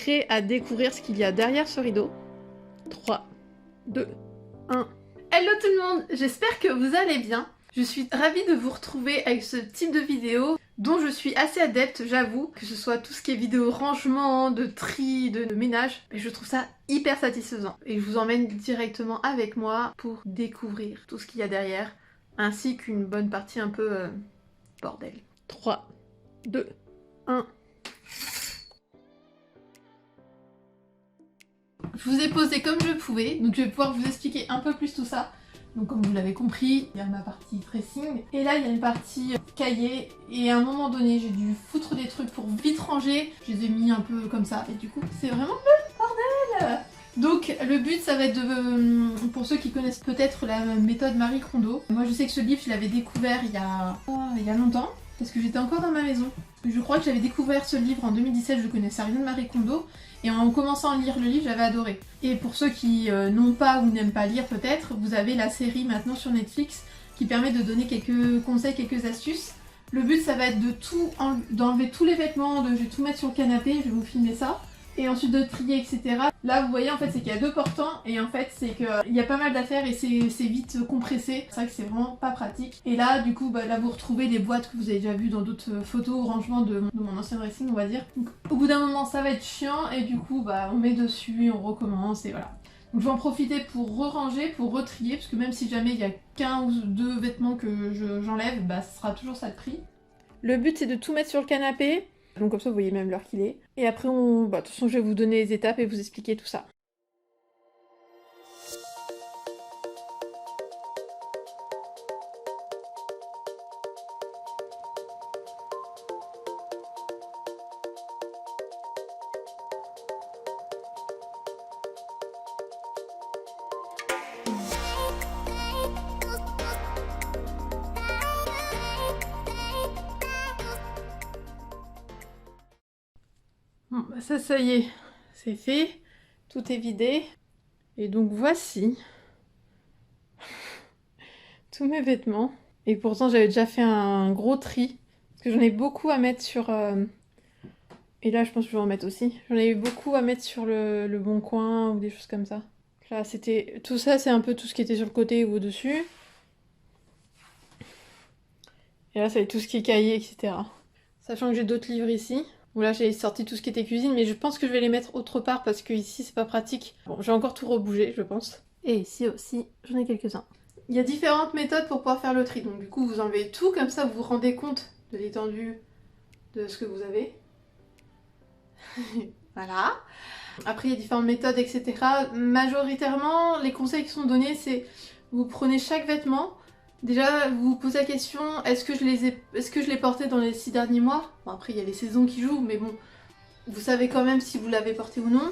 prêts à découvrir ce qu'il y a derrière ce rideau? 3, 2, 1. Hello tout le monde, j'espère que vous allez bien. Je suis ravie de vous retrouver avec ce type de vidéo dont je suis assez adepte, j'avoue, que ce soit tout ce qui est vidéo rangement, de tri, de ménage, mais je trouve ça hyper satisfaisant. Et je vous emmène directement avec moi pour découvrir tout ce qu'il y a derrière, ainsi qu'une bonne partie un peu bordel. 3, 2, 1. Je vous ai posé comme je pouvais, donc je vais pouvoir vous expliquer un peu plus tout ça. Donc comme vous l'avez compris, il y a ma partie dressing, et là il y a une partie cahier, et à un moment donné j'ai dû foutre des trucs pour vite ranger, je les ai mis un peu comme ça, et du coup c'est vraiment le bordel. Donc le but ça va être de, pour ceux qui connaissent peut-être la méthode Marie Kondo, moi je sais que ce livre je l'avais découvert il y a longtemps, parce que j'étais encore dans ma maison. Je crois que j'avais découvert ce livre en 2017, je connaissais rien de Marie Kondo, et en commençant à lire le livre, j'avais adoré. Et pour ceux qui n'ont pas ou n'aiment pas lire peut-être, vous avez la série maintenant sur Netflix qui permet de donner quelques conseils, quelques astuces. Le but ça va être d'enlever tous les vêtements, je vais tout mettre sur le canapé, je vais vous filmer ça. Et ensuite de trier, etc. Là vous voyez en fait c'est qu'il y a deux portants et en fait c'est qu'il y a pas mal d'affaires et c'est vite compressé. C'est vrai que c'est vraiment pas pratique. Et là du coup là vous retrouvez les boîtes que vous avez déjà vues dans d'autres photos ou rangements de mon ancien dressing on va dire. Donc au bout d'un moment ça va être chiant et du coup on met dessus, on recommence et voilà. Donc je vais en profiter pour re-ranger, pour retrier parce que même si jamais il y a qu'un ou deux vêtements que j'enlève, ce sera toujours ça de prix. Le but c'est de tout mettre sur le canapé. Donc comme ça vous voyez même l'heure qu'il est. Et après de toute façon je vais vous donner les étapes et vous expliquer tout ça. Bon, ça y est, c'est fait, tout est vidé. Et donc voici tous mes vêtements. Et pourtant j'avais déjà fait un gros tri, parce que j'en ai beaucoup à mettre sur... Et là je pense que je vais en mettre aussi. J'en ai eu beaucoup à mettre sur le Bon Coin ou des choses comme ça. Là c'était... Tout ça c'est un peu tout ce qui était sur le côté ou au-dessus. Et là c'est tout ce qui est cahier, etc. Sachant que j'ai d'autres livres ici. Bon là j'ai sorti tout ce qui était cuisine, mais je pense que je vais les mettre autre part parce que ici c'est pas pratique. Bon, j'ai encore tout rebougé, je pense. Et ici aussi, j'en ai quelques-uns. Il y a différentes méthodes pour pouvoir faire le tri. Donc du coup, vous enlevez tout, comme ça vous vous rendez compte de l'étendue de ce que vous avez. Voilà. Après, il y a différentes méthodes, etc. Majoritairement, les conseils qui sont donnés, c'est vous prenez chaque vêtement. Déjà, vous vous posez la question, est-ce que je l'ai porté dans les 6 derniers mois? Bon, après, il y a les saisons qui jouent, mais bon, vous savez quand même si vous l'avez porté ou non.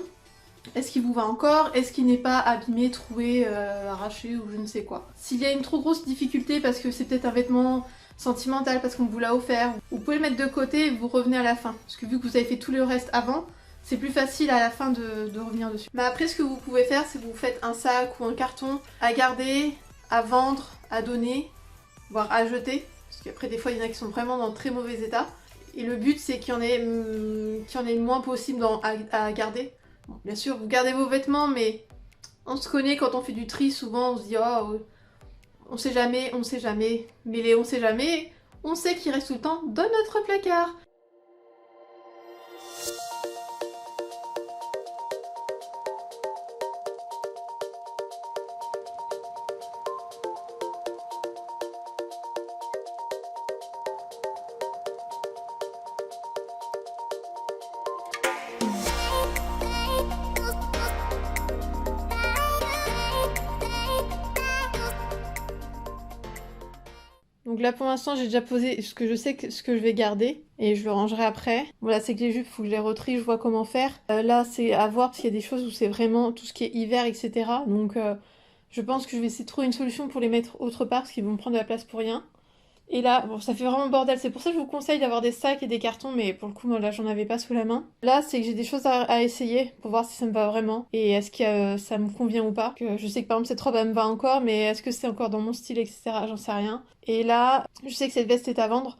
Est-ce qu'il vous va encore? Est-ce qu'il n'est pas abîmé, troué, arraché ou je ne sais quoi? S'il y a une trop grosse difficulté parce que c'est peut-être un vêtement sentimental parce qu'on vous l'a offert, vous pouvez le mettre de côté et vous revenez à la fin. Parce que vu que vous avez fait tout le reste avant, c'est plus facile à la fin de revenir dessus. Mais après ce que vous pouvez faire, c'est que vous faites un sac ou un carton à garder, à vendre, à donner, voire à jeter. Parce qu'après des fois il y en a qui sont vraiment dans très mauvais état. Et le but c'est qu'il y en ait le moins possible à garder. Bon, bien sûr, vous gardez vos vêtements, mais on se connaît quand on fait du tri, souvent on se dit oh, on sait jamais, mais les on sait jamais, on sait qu'il reste tout le temps dans notre placard. Donc là pour l'instant j'ai déjà posé ce que je sais ce que je vais garder et je le rangerai après. Voilà, c'est que les jupes, il faut que je les retrie, je vois comment faire. Là c'est à voir parce qu'il y a des choses où c'est vraiment tout ce qui est hiver, etc. Donc je pense que je vais essayer de trouver une solution pour les mettre autre part parce qu'ils vont me prendre de la place pour rien. Et là, bon, ça fait vraiment bordel, c'est pour ça que je vous conseille d'avoir des sacs et des cartons, mais pour le coup, moi, là, j'en avais pas sous la main. Là, c'est que j'ai des choses à essayer pour voir si ça me va vraiment, et est-ce que ça me convient ou pas. Que je sais que par exemple, cette robe, elle me va encore, mais est-ce que c'est encore dans mon style, etc. J'en sais rien. Et là, je sais que cette veste est à vendre,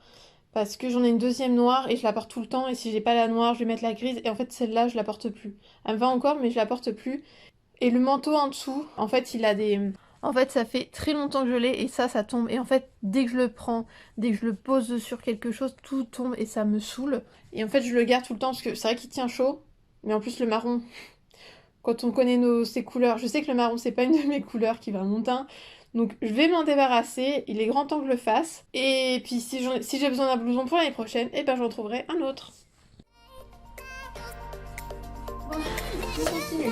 Parce que j'en ai une deuxième noire et je la porte tout le temps. Et si j'ai pas la noire, je vais mettre la grise. Et en fait, celle-là, je la porte plus. Elle me va encore, mais je la porte plus. Et le manteau en dessous, en fait, il a des... En fait, ça fait très longtemps que je l'ai et ça tombe. Et en fait, dès que je le prends, dès que je le pose sur quelque chose, tout tombe et ça me saoule. Et en fait, je le garde tout le temps parce que c'est vrai qu'il tient chaud. Mais en plus, le marron, quand on connaît ses couleurs, je sais que le marron, c'est pas une de mes couleurs qui va mon teint. Donc, je vais m'en débarrasser. Il est grand temps que je le fasse. Et puis, si j'ai besoin d'un blouson pour l'année prochaine, eh ben, j'en trouverai un autre. Voilà, je continue.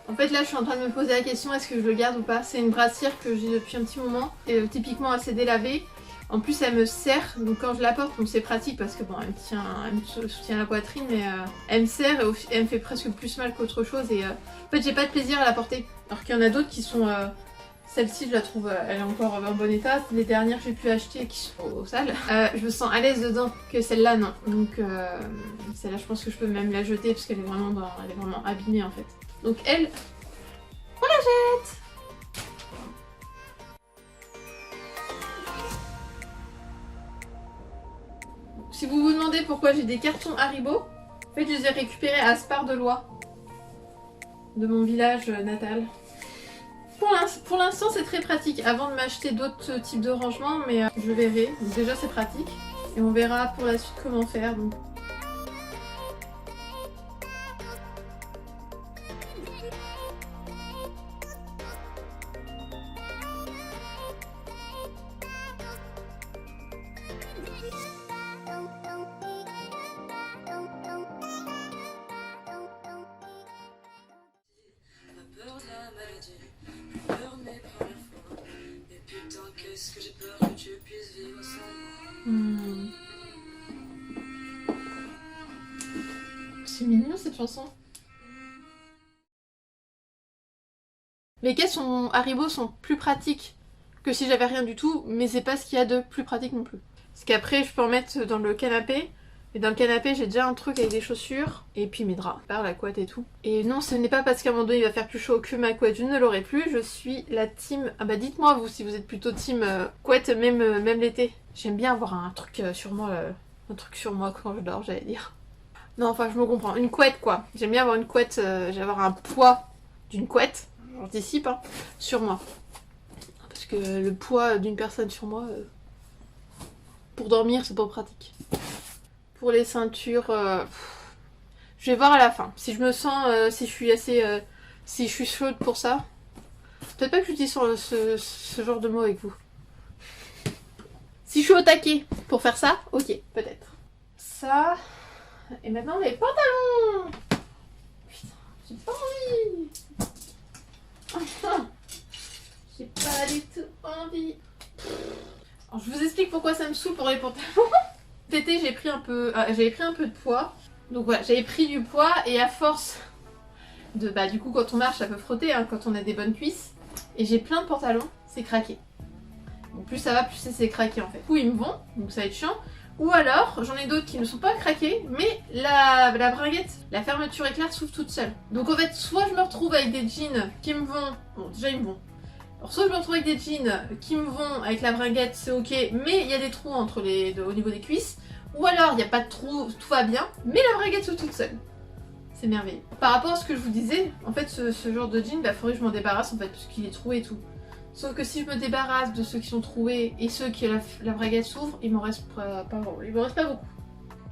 En fait là je suis en train de me poser la question est-ce que je le garde ou pas. C'est une brassière que j'ai depuis un petit moment et typiquement assez délavée. En plus elle me serre donc quand je la porte c'est pratique parce que bon elle me soutient la poitrine mais elle me serre et elle me fait presque plus mal qu'autre chose et en fait j'ai pas de plaisir à la porter. Alors qu'il y en a d'autres qui sont... Celle-ci je la trouve elle est encore en bon état. Les dernières que j'ai pu acheter qui sont au sale. Je me sens à l'aise dedans que celle-là non. Donc celle-là je pense que je peux même la jeter parce qu'elle est elle est vraiment abîmée en fait. Donc elle, on la jette. Si vous vous demandez pourquoi j'ai des cartons Haribo, en fait je les ai récupérés à Spar-de-Loire, de mon village natal. Pour l'instant c'est très pratique, avant de m'acheter d'autres types de rangements, mais je verrai. Donc déjà c'est pratique, et on verra pour la suite comment faire. Donc. Qu'est-ce que j'ai peur que tu puisses vivre sans moi. C'est mignon cette chanson. Les caisses Haribo sont plus pratiques que si j'avais rien du tout, mais c'est pas ce qu'il y a de plus pratique non plus. Parce qu'après je peux en mettre dans le canapé. Et dans le canapé, j'ai déjà un truc avec des chaussures et puis mes draps, par la couette et tout. Et non, ce n'est pas parce qu'à un moment donné il va faire plus chaud que ma couette, je ne l'aurai plus. Je suis la team... Ah bah dites-moi vous si vous êtes plutôt team couette même l'été. J'aime bien avoir un truc sur moi, quand je dors, j'allais dire. Non, enfin je me comprends, une couette quoi. J'aime bien avoir une couette, j'ai avoir un poids d'une couette, j'anticipe, hein, sur moi. Parce que le poids d'une personne sur moi, pour dormir c'est pas pratique. Pour les ceintures, je vais voir à la fin. Si je me sens, si je suis assez, si je suis chaude pour ça. Peut-être pas que j'utilise ce genre de mots avec vous. Si je suis au taquet pour faire ça, ok, peut-être. Ça, et maintenant les pantalons. Putain, j'ai pas envie. J'ai pas du tout envie. Alors, je vous explique pourquoi ça me saoule pour les pantalons. Cet été j'avais pris un peu de poids, donc voilà, j'avais pris du poids et à force de, du coup quand on marche ça peut frotter hein, quand on a des bonnes cuisses, et j'ai plein de pantalons, c'est craqué. Donc plus ça va, plus c'est craqué en fait. Du coup ils me vont, donc ça va être chiant, ou alors j'en ai d'autres qui ne sont pas craqués, mais la bringuette, la fermeture éclair s'ouvre toute seule. Donc en fait soit je me retrouve avec des jeans qui me vont, bon déjà ils me vont. Alors soit je me retrouve avec des jeans qui me vont avec la bringuette, c'est ok, mais il y a des trous au niveau des cuisses. Ou alors il n'y a pas de trous, tout va bien, mais la bringuette s'ouvre toute seule. C'est merveilleux. Par rapport à ce que je vous disais, en fait ce genre de jean, faudrait que je m'en débarrasse en fait, parce qu'il est troué et tout. Sauf que si je me débarrasse de ceux qui sont troués et ceux qui la bringuette s'ouvre, il m'en reste pas beaucoup.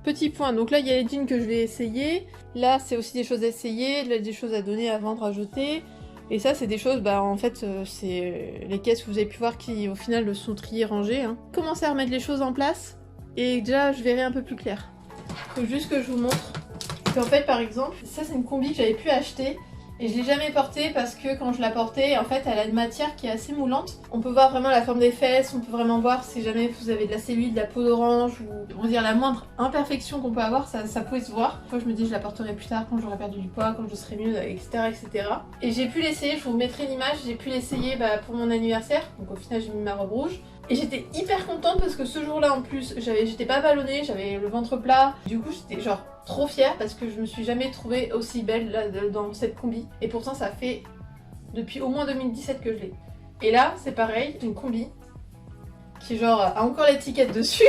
Petit point, donc là il y a les jeans que je vais essayer. Là c'est aussi des choses à essayer, là des choses à donner, à vendre, à jeter. Et ça c'est des choses, en fait c'est les caisses que vous avez pu voir qui au final sont triées, rangées. Hein. Commencer à remettre les choses en place et déjà je verrai un peu plus clair. Faut juste que je vous montre. En fait par exemple, ça c'est une combi que j'avais pu acheter et je l'ai jamais portée parce que quand je la portais, en fait elle a une matière qui est assez moulante. On peut voir vraiment la forme des fesses, on peut vraiment voir si jamais vous avez de la cellulite, de la peau d'orange ou on va dire la moindre imperfection qu'on peut avoir, ça peut se voir. Moi je me dis je la porterai plus tard quand j'aurai perdu du poids, quand je serai mieux, etc. Et j'ai pu l'essayer, je vous mettrai l'image, j'ai pu l'essayer pour mon anniversaire, donc au final j'ai mis ma robe rouge. Et j'étais hyper contente parce que ce jour-là en plus, j'étais pas ballonnée, j'avais le ventre plat. Du coup j'étais genre trop fière parce que je me suis jamais trouvée aussi belle là, dans cette combi. Et pourtant ça fait depuis au moins 2017 que je l'ai. Et là c'est pareil, une combi qui genre a encore l'étiquette dessus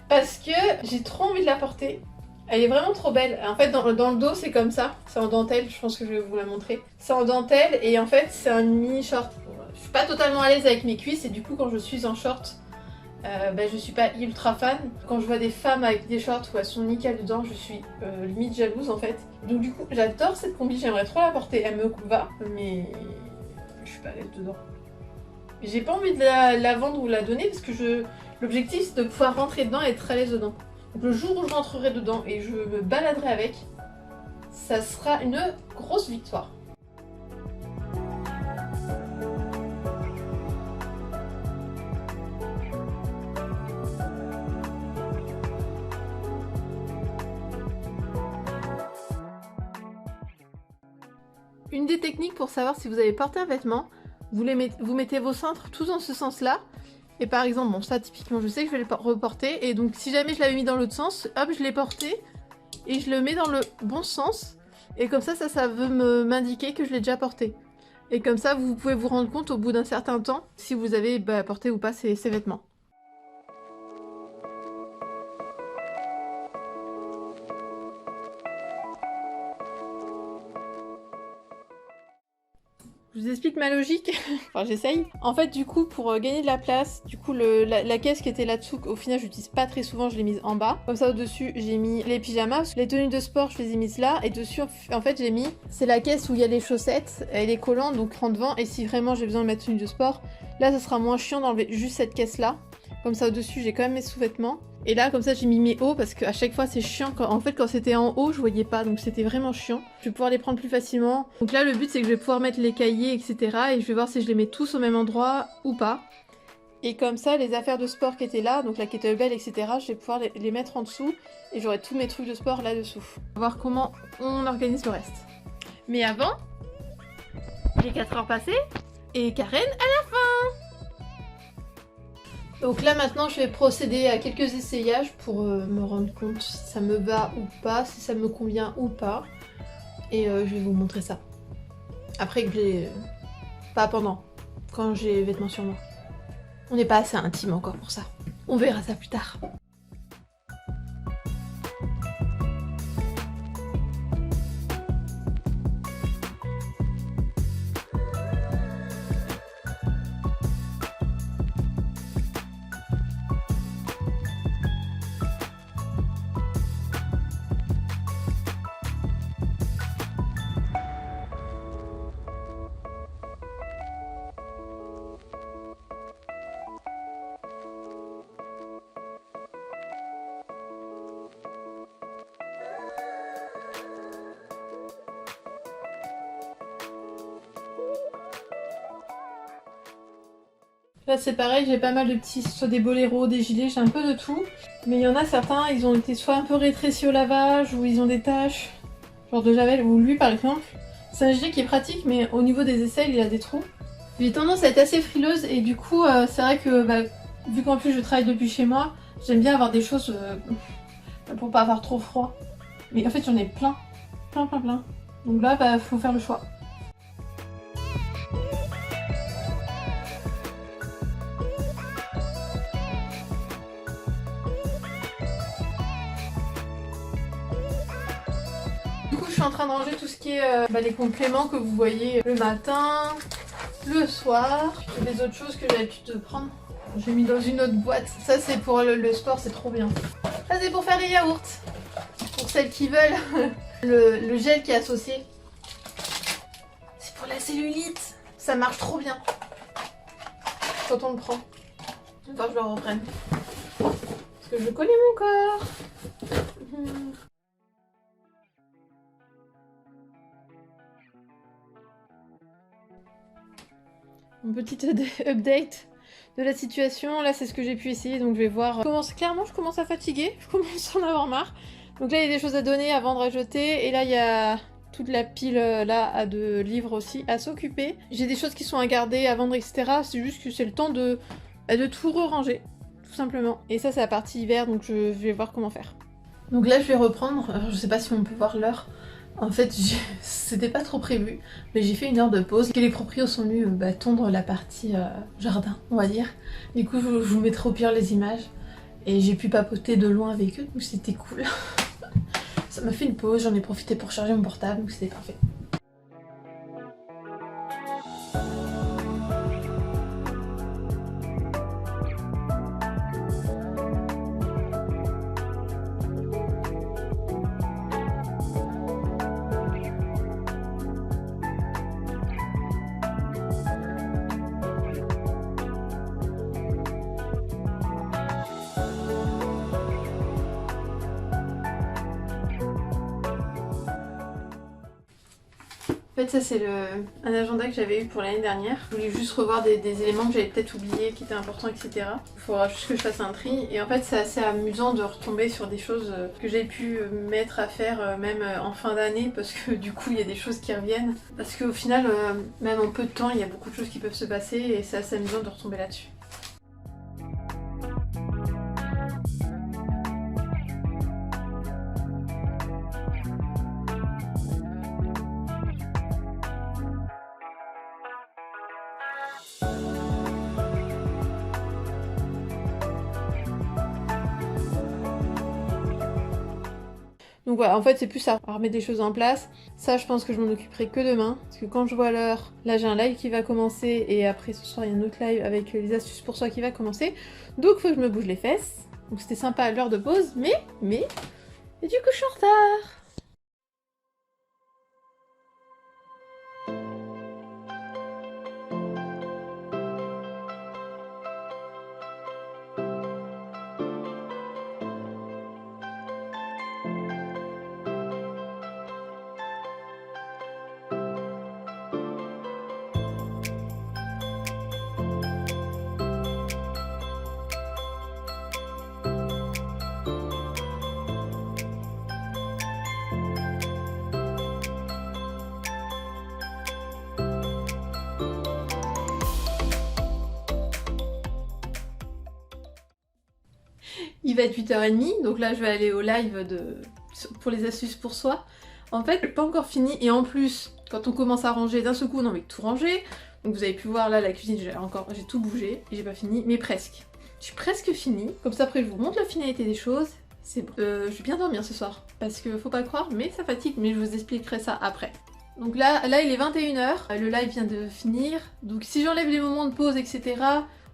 parce que j'ai trop envie de la porter. Elle est vraiment trop belle. En fait dans le dos c'est comme ça, c'est en dentelle, je pense que je vais vous la montrer. C'est en dentelle et en fait c'est un mini short. Je suis pas totalement à l'aise avec mes cuisses et du coup quand je suis en short, je suis pas ultra fan. Quand je vois des femmes avec des shorts où elles sont nickel dedans, je suis limite jalouse en fait. Donc du coup j'adore cette combi, j'aimerais trop la porter, elle me va, mais je suis pas à l'aise dedans. J'ai pas envie de la vendre ou la donner parce que l'objectif c'est de pouvoir rentrer dedans et être à l'aise dedans. Donc le jour où je rentrerai dedans et je me baladerai avec, ça sera une grosse victoire. Une des techniques pour savoir si vous avez porté un vêtement, vous mettez vos cintres tous dans ce sens-là. Et par exemple, bon ça typiquement je sais que je vais le reporter. Et donc si jamais je l'avais mis dans l'autre sens, hop je l'ai porté. Et je le mets dans le bon sens. Et comme ça veut m'indiquer que je l'ai déjà porté. Et comme ça vous pouvez vous rendre compte au bout d'un certain temps si vous avez porté ou pas ces vêtements. Je vous explique ma logique, enfin j'essaye. En fait du coup pour gagner de la place, du coup la caisse qui était là-dessous, au final je l'utilise pas très souvent, je l'ai mise en bas. Comme ça au-dessus j'ai mis les pyjamas, les tenues de sport je les ai mises là. Et dessus en fait j'ai mis, c'est la caisse où il y a les chaussettes, elle est collante donc prend devant. Et si vraiment j'ai besoin de mettre tenue de sport, là ça sera moins chiant d'enlever juste cette caisse là. Comme ça au-dessus j'ai quand même mes sous-vêtements. Et là comme ça j'ai mis mes hauts parce qu'à chaque fois c'est chiant. En fait quand c'était en haut je voyais pas donc c'était vraiment chiant. Je vais pouvoir les prendre plus facilement. Donc là le but c'est que je vais pouvoir mettre les cahiers etc. Et je vais voir si je les mets tous au même endroit ou pas. Et comme ça les affaires de sport qui étaient là, donc la kettlebell etc. je vais pouvoir les mettre en dessous. Et j'aurai tous mes trucs de sport là-dessous. On va voir comment on organise le reste. Mais avant, les 4 heures passées et Karen à la fin. Donc là maintenant je vais procéder à quelques essayages pour me rendre compte si ça me va ou pas, si ça me convient ou pas. Et je vais vous montrer ça. Après que j'ai... Pas pendant, quand j'ai les vêtements sur moi. On n'est pas assez intime encore pour ça. On verra ça plus tard. Là c'est pareil, j'ai pas mal de petits, soit des boléros, des gilets, j'ai un peu de tout. Mais il y en a certains, ils ont été soit un peu rétrécis au lavage, ou ils ont des taches, genre de javel, ou lui par exemple. C'est un gilet qui est pratique, mais au niveau des aisselles, il a des trous. J'ai tendance à être assez frileuse, et du coup, c'est vrai que, vu qu'en plus je travaille depuis chez moi, j'aime bien avoir des choses pour pas avoir trop froid. Mais en fait j'en ai plein. Donc là, faut faire le choix. Je suis en train de ranger tout ce qui est les compléments que vous voyez le matin, le soir. Et des autres choses que j'ai l'habitude de prendre. J'ai mis dans une autre boîte. Ça c'est pour le sport, c'est trop bien. Ça c'est pour faire les yaourts. Pour celles qui veulent. Le gel qui est associé. C'est pour la cellulite. Ça marche trop bien. Quand on le prend. Enfin je le reprenne. Parce que je connais mon corps. Une petite update de la situation. Là c'est ce que j'ai pu essayer, donc je vais voir. Clairement je commence à fatiguer, je commence à en avoir marre. Donc là il y a des choses à donner, à vendre, à jeter. Et là il y a toute la pile là de livres aussi à s'occuper. J'ai des choses qui sont à garder, à vendre, etc. C'est juste que c'est le temps de tout re-ranger, tout simplement. Et ça c'est la partie hiver, donc je vais voir comment faire. Donc là je vais reprendre, alors je sais pas si on peut voir l'heure. En fait c'était pas trop prévu, mais j'ai fait une heure de pause. Que les proprios sont venus tondre la partie jardin, on va dire. Du coup je vous mettrai au pire les images. Et j'ai pu papoter de loin avec eux, donc c'était cool. Ça m'a fait une pause, j'en ai profité pour charger mon portable, donc c'était parfait. En fait ça c'est un agenda que j'avais eu pour l'année dernière. Je voulais juste revoir des éléments que j'avais peut-être oubliés, qui étaient importants, etc. Il faudra juste que je fasse un tri. Et en fait c'est assez amusant de retomber sur des choses que j'ai pu mettre à faire même en fin d'année, parce que du coup il y a des choses qui reviennent. Parce qu'au final, même en peu de temps, il y a beaucoup de choses qui peuvent se passer et c'est assez amusant de retomber là-dessus. Donc voilà, en fait c'est plus ça, remettre des choses en place. Ça je pense que je m'en occuperai que demain, parce que quand je vois l'heure, là j'ai un live qui va commencer, et après ce soir il y a un autre live avec les astuces pour soi qui va commencer. Donc faut que je me bouge les fesses. Donc c'était sympa à l'heure de pause, mais, et du coup je suis en retard. Il va être 8h30, donc là je vais aller au live pour les astuces pour soi. En fait, j'ai pas encore fini, et en plus, quand on commence à ranger d'un seul coup, on a envie de tout ranger. Donc vous avez pu voir là la cuisine, j'ai tout bougé, et j'ai pas fini, mais presque. Je suis presque finie, comme ça après je vous montre la finalité des choses. C'est bon. Je vais bien dormir ce soir, parce que faut pas croire, mais ça fatigue, mais je vous expliquerai ça après. Donc là il est 21h, le live vient de finir, donc si j'enlève les moments de pause, etc.,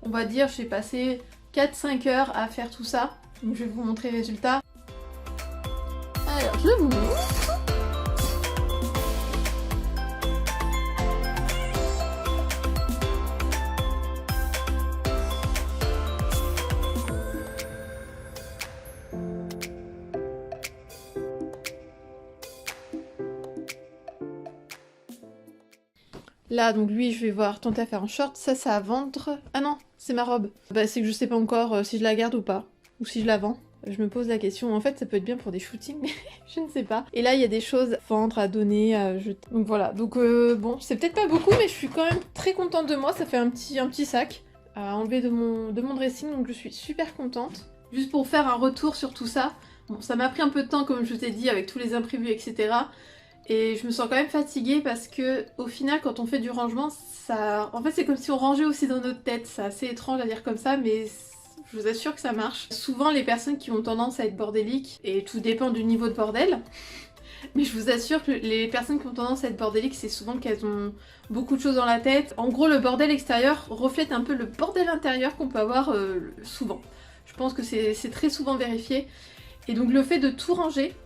on va dire j'ai passé 4-5 heures à faire tout ça. Donc je vais vous montrer le résultat. Alors je vous montre. Là, donc lui, je vais voir tenter à faire un short. Ça à vendre. Ah non, c'est ma robe. Bah, c'est que je sais pas encore si je la garde ou pas. Ou si je la vends. Je me pose la question. En fait, ça peut être bien pour des shootings, mais je ne sais pas. Et là, il y a des choses à vendre, à donner, à jeter. Donc voilà. Donc bon, c'est peut-être pas beaucoup, mais je suis quand même très contente de moi. Ça fait un petit sac à enlever de mon dressing. Donc je suis super contente. Juste pour faire un retour sur tout ça. Bon, ça m'a pris un peu de temps, comme je t'ai dit, avec tous les imprévus, etc. Et je me sens quand même fatiguée parce que au final quand on fait du rangement, ça... En fait c'est comme si on rangeait aussi dans notre tête. C'est assez étrange à dire comme ça, mais je vous assure que ça marche. Souvent les personnes qui ont tendance à être bordéliques, et tout dépend du niveau de bordel, mais je vous assure que les personnes qui ont tendance à être bordéliques, c'est souvent qu'elles ont beaucoup de choses dans la tête. En gros le bordel extérieur reflète un peu le bordel intérieur qu'on peut avoir souvent. Je pense que c'est très souvent vérifié. Et donc le fait de tout ranger,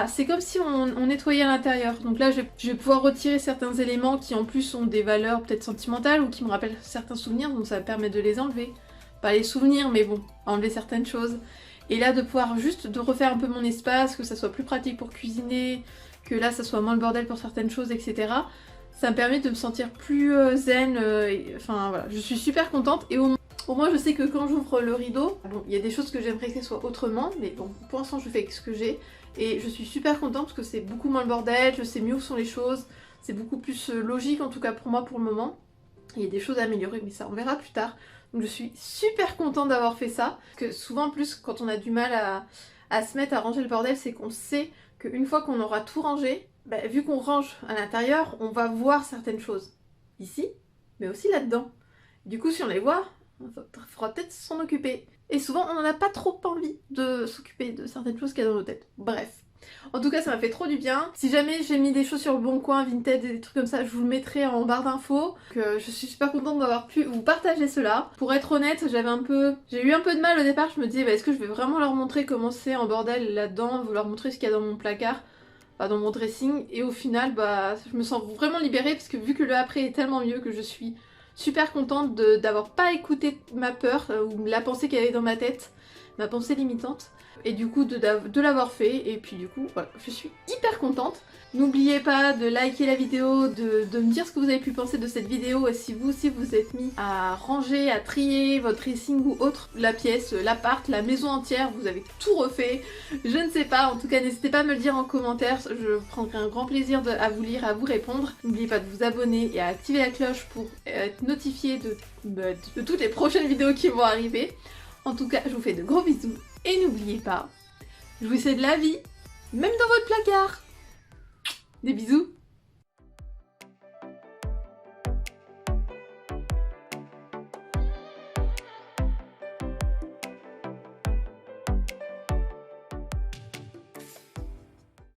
c'est comme si on nettoyait à l'intérieur. Donc là, je vais pouvoir retirer certains éléments qui en plus ont des valeurs peut-être sentimentales ou qui me rappellent certains souvenirs, donc ça va permettre de les enlever. Pas les souvenirs, mais bon, enlever certaines choses. Et là, de pouvoir juste de refaire un peu mon espace, que ça soit plus pratique pour cuisiner, que là, ça soit moins le bordel pour certaines choses, etc. Ça me permet de me sentir plus zen. Enfin voilà, je suis super contente et au moins je sais que quand j'ouvre le rideau, bon, il y a des choses que j'aimerais que ce soit autrement, mais bon, pour l'instant je fais avec ce que j'ai. Et je suis super contente parce que c'est beaucoup moins le bordel, je sais mieux où sont les choses, c'est beaucoup plus logique en tout cas pour moi pour le moment. Il y a des choses à améliorer mais ça on verra plus tard. Donc je suis super contente d'avoir fait ça, parce que souvent en plus quand on a du mal à se mettre à ranger le bordel, c'est qu'on sait qu'une fois qu'on aura tout rangé, bah, vu qu'on range à l'intérieur, on va voir certaines choses. Ici, mais aussi là-dedans. Du coup, si on les voit, il faudra peut-être s'en occuper. Et souvent, on n'en a pas trop envie de s'occuper de certaines choses qu'il y a dans nos têtes. Bref. En tout cas, ça m'a fait trop du bien. Si jamais j'ai mis des choses sur le bon coin, Vinted et des trucs comme ça, je vous le mettrai en barre d'infos. Je suis super contente d'avoir pu vous partager cela. Pour être honnête, j'ai eu un peu de mal au départ. Je me disais, bah, est-ce que je vais vraiment leur montrer comment c'est en bordel là-dedans, vous leur montrer ce qu'il y a dans mon placard, dans mon dressing. Et au final, bah, je me sens vraiment libérée parce que vu que le après est tellement mieux, que je suis super contente d'avoir pas écouté ma peur ou la pensée qu'il y avait dans ma tête, ma pensée limitante. Et du coup de l'avoir fait, et puis du coup voilà, je suis hyper contente. N'oubliez pas de liker la vidéo, de me dire ce que vous avez pu penser de cette vidéo, et si vous aussi vous êtes mis à ranger, à trier votre dressing ou autre, la pièce, l'appart, la maison entière, vous avez tout refait, je ne sais pas, en tout cas n'hésitez pas à me le dire en commentaire, je prendrai un grand plaisir à vous lire, à vous répondre. N'oubliez pas de vous abonner et à activer la cloche pour être notifié de toutes les prochaines vidéos qui vont arriver. En tout cas, je vous fais de gros bisous. Et n'oubliez pas, jouissez de la vie, même dans votre placard. Des bisous.